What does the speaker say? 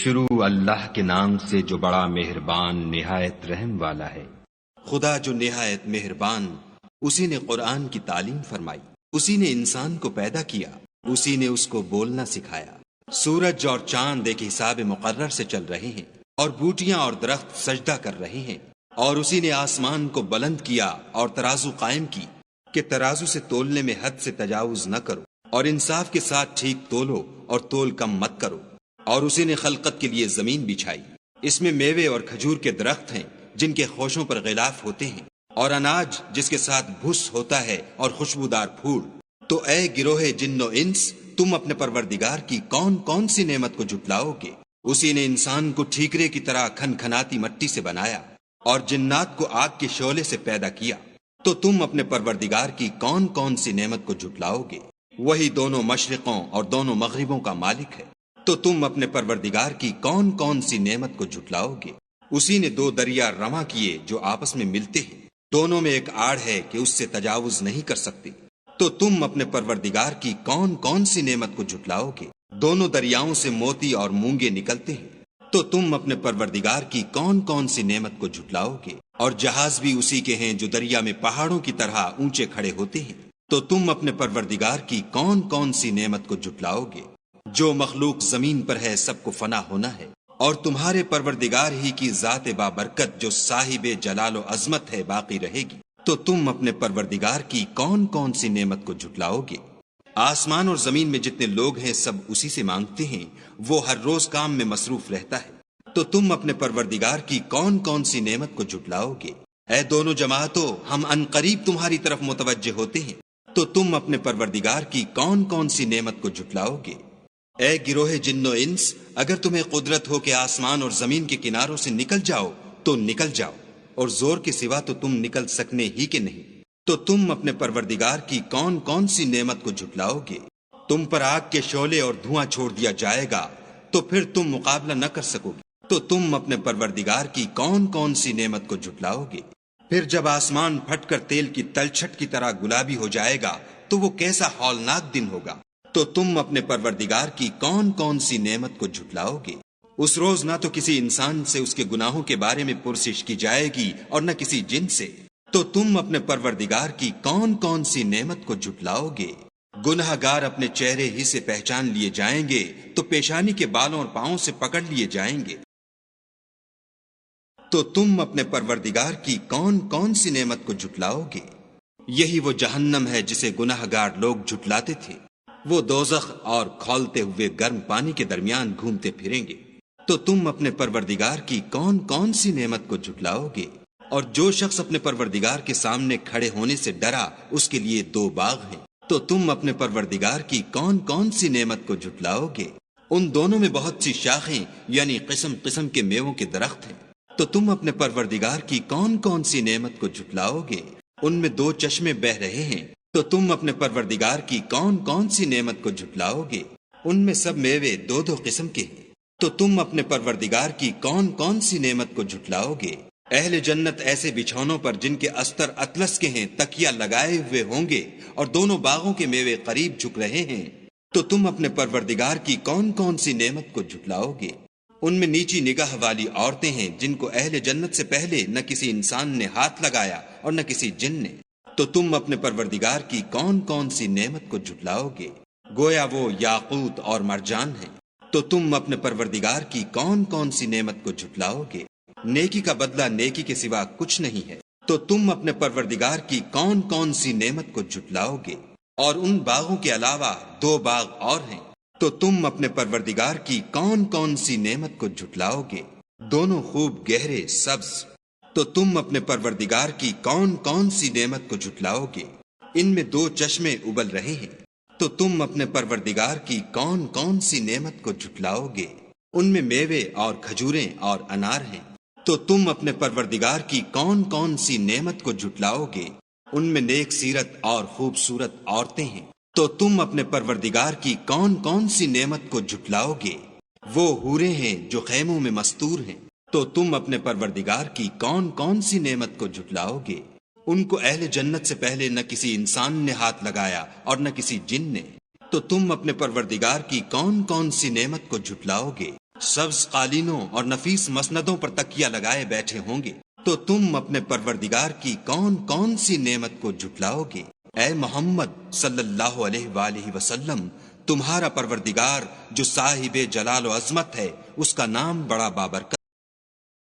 شروع اللہ کے نام سے جو بڑا مہربان نہایت رحم والا ہے۔ خدا جو نہایت مہربان، اسی نے قرآن کی تعلیم فرمائی، اسی نے انسان کو پیدا کیا، اسی نے اس کو بولنا سکھایا۔ سورج اور چاند ایک حساب مقرر سے چل رہے ہیں، اور بوٹیاں اور درخت سجدہ کر رہے ہیں، اور اسی نے آسمان کو بلند کیا اور ترازو قائم کی کہ ترازو سے تولنے میں حد سے تجاوز نہ کرو، اور انصاف کے ساتھ ٹھیک تولو اور تول کم مت کرو۔ اور اسی نے خلقت کے لیے زمین بچھائی، اس میں میوے اور کھجور کے درخت ہیں جن کے خوشوں پر غلاف ہوتے ہیں، اور اناج جس کے ساتھ بھس ہوتا ہے اور خوشبودار پھول۔ تو اے گروہ جن و انس، تم اپنے پروردگار کی کون کون سی نعمت کو جھٹلاؤ گے؟ اسی نے انسان کو ٹھیکرے کی طرح کھن کھناتی مٹی سے بنایا اور جنات کو آگ کے شعلے سے پیدا کیا۔ تو تم اپنے پروردگار کی کون کون سی نعمت کو جھٹلاؤ گے؟ وہی دونوں مشرقوں اور دونوں مغربوں کا مالک ہے۔ تو تم اپنے پروردگار کی کون کون سی نعمت کو جھٹلاؤ گے؟ اسی نے دو دریا رواں کیے جو آپس میں ملتے ہیں، دونوں میں ایک آڑ ہے کہ اس سے تجاوز نہیں کر سکتے۔ تو تم اپنے پروردگار کی کون کون سی نعمت کو جھٹلاؤ گے؟ دونوں دریاؤں سے موتی اور مونگے نکلتے ہیں۔ تو تم اپنے پروردگار کی کون کون سی نعمت کو جھٹلاؤ گے؟ اور جہاز بھی اسی کے ہیں جو دریا میں پہاڑوں کی طرح اونچے کھڑے ہوتے ہیں۔ تو تم اپنے پروردگار کی کون کون سی نعمت کو جھٹلاؤ گے؟ جو مخلوق زمین پر ہے سب کو فنا ہونا ہے، اور تمہارے پروردگار ہی کی ذات بابرکت جو صاحب جلال و عظمت ہے باقی رہے گی۔ تو تم اپنے پروردگار کی کون کون سی نعمت کو جھٹلاؤ گے؟ آسمان اور زمین میں جتنے لوگ ہیں سب اسی سے مانگتے ہیں، وہ ہر روز کام میں مصروف رہتا ہے۔ تو تم اپنے پروردگار کی کون کون سی نعمت کو جھٹلاؤ گے؟ اے دونوں جماعتوں، ہم عنقریب تمہاری طرف متوجہ ہوتے ہیں۔ تو تم اپنے پروردگار کی کون کون سی نعمت کو جھٹلاؤ گے؟ اے گروہ جن و انس، اگر تمہیں قدرت ہو کہ آسمان اور زمین کے کناروں سے نکل جاؤ تو نکل جاؤ، اور زور کے سوا تو تم نکل سکنے ہی کے نہیں۔ تو تم اپنے پروردگار کی کون کون سی نعمت کو جھٹلاؤ گے؟ تم پر آگ کے شعلے اور دھواں چھوڑ دیا جائے گا تو پھر تم مقابلہ نہ کر سکو گے۔ تو تم اپنے پروردگار کی کون کون سی نعمت کو جھٹلاؤ گے؟ پھر جب آسمان پھٹ کر تیل کی تلچھٹ کی طرح گلابی ہو جائے گا تو وہ کیسا ہولناک دن ہوگا۔ تو تم اپنے پروردگار کی کون کون سی نعمت کو جھٹلاؤ گے؟ اس روز نہ تو کسی انسان سے اس کے گناہوں کے بارے میں پرسش کی جائے گی اور نہ کسی جن سے۔ تو تم اپنے پروردگار کی کون کون سی نعمت کو جھٹلاؤ گے؟ گناہ گار اپنے چہرے ہی سے پہچان لیے جائیں گے تو پیشانی کے بالوں اور پاؤں سے پکڑ لیے جائیں گے۔ تو تم اپنے پروردگار کی کون کون سی نعمت کو جھٹلاؤ گے؟ یہی وہ جہنم ہے جسے گناہ گار لوگ جھٹلاتے تھے، وہ دوزخ اور کھولتے ہوئے گرم پانی کے درمیان گھومتے پھریں گے۔ تو تم اپنے پروردگار کی کون کون سی نعمت کو جھٹلاؤ گے؟ اور جو شخص اپنے پروردگار کے سامنے کھڑے ہونے سے ڈرا اس کے لیے دو باغ ہیں۔ تو تم اپنے پروردگار کی کون کون سی نعمت کو جھٹلاؤ گے؟ ان دونوں میں بہت سی شاخیں یعنی قسم قسم کے میووں کے درخت ہیں۔ تو تم اپنے پروردگار کی کون کون سی نعمت کو جھٹلاؤ گے؟ ان میں دو چشمے بہ رہے ہیں۔ تو تم اپنے پروردگار کی کون کون سی نعمت کو جھٹلاؤ گے؟ ان میں سب میوے دو دو قسم کے ہیں۔ تو تم اپنے پروردگار کی کون کون سی نعمت کو جھٹلاؤ گے؟ اہل جنت ایسے بچھونوں پر جن کے استر اطلس کے ہیں تکیا لگائے ہوئے ہوں گے، اور دونوں باغوں کے میوے قریب جھک رہے ہیں۔ تو تم اپنے پروردگار کی کون کون سی نعمت کو جھٹلاؤ گے؟ ان میں نیچی نگاہ والی عورتیں ہیں جن کو اہل جنت سے پہلے نہ کسی انسان نے ہاتھ لگایا اور نہ کسی جن نے۔ تو تم اپنے پروردگار کی کون کون سی نعمت کو جھٹلاؤ گے؟ گویا وہ یاقوت اور مرجان ہے۔ تو تم اپنے پروردگار کی کون کون سی نعمت کو جھٹلاؤ گے؟ نیکی کا بدلہ نیکی کے سوا کچھ نہیں ہے۔ تو تم اپنے پروردگار کی کون کون سی نعمت کو جھٹلاؤ گے؟ اور ان باغوں کے علاوہ دو باغ اور ہیں۔ تو تم اپنے پروردگار کی کون کون سی نعمت کو جھٹلاؤ گے؟ دونوں خوب گہرے سبز۔ تو تم اپنے پروردگار کی کون کون سی نعمت کو جھٹلاؤ گے؟ ان میں دو چشمے ابل رہے ہیں۔ تو تم اپنے پروردگار کی کون کون سی نعمت کو جھٹلاؤ گے؟ ان میں میوے اور کھجوریں اور انار ہیں۔ تو تم اپنے پروردگار کی کون کون سی نعمت کو جھٹلاؤ گے؟ ان میں نیک سیرت اور خوبصورت عورتیں ہیں۔ تو تم اپنے پروردگار کی کون کون سی نعمت کو جھٹلاؤ گے؟ وہ حوریں ہیں جو خیموں میں مستور ہیں۔ تو تم اپنے پروردگار کی کون کون سی نعمت کو جھٹلاؤ گے؟ ان کو اہل جنت سے پہلے نہ کسی انسان نے ہاتھ لگایا اور نہ کسی جن نے۔ تو تم اپنے پروردگار کی کون کون سی نعمت کو جھٹلاؤ گے؟ سبز قالینوں اور نفیس مسندوں پر تکیہ لگائے بیٹھے ہوں گے، تو تم اپنے پروردگار کی کون کون سی نعمت کو جھٹلاؤ گے؟ اے محمد صلی اللہ علیہ وآلہ وسلم، تمہارا پروردگار جو صاحب جلال و عظمت ہے، اس کا نام بڑا بابرکت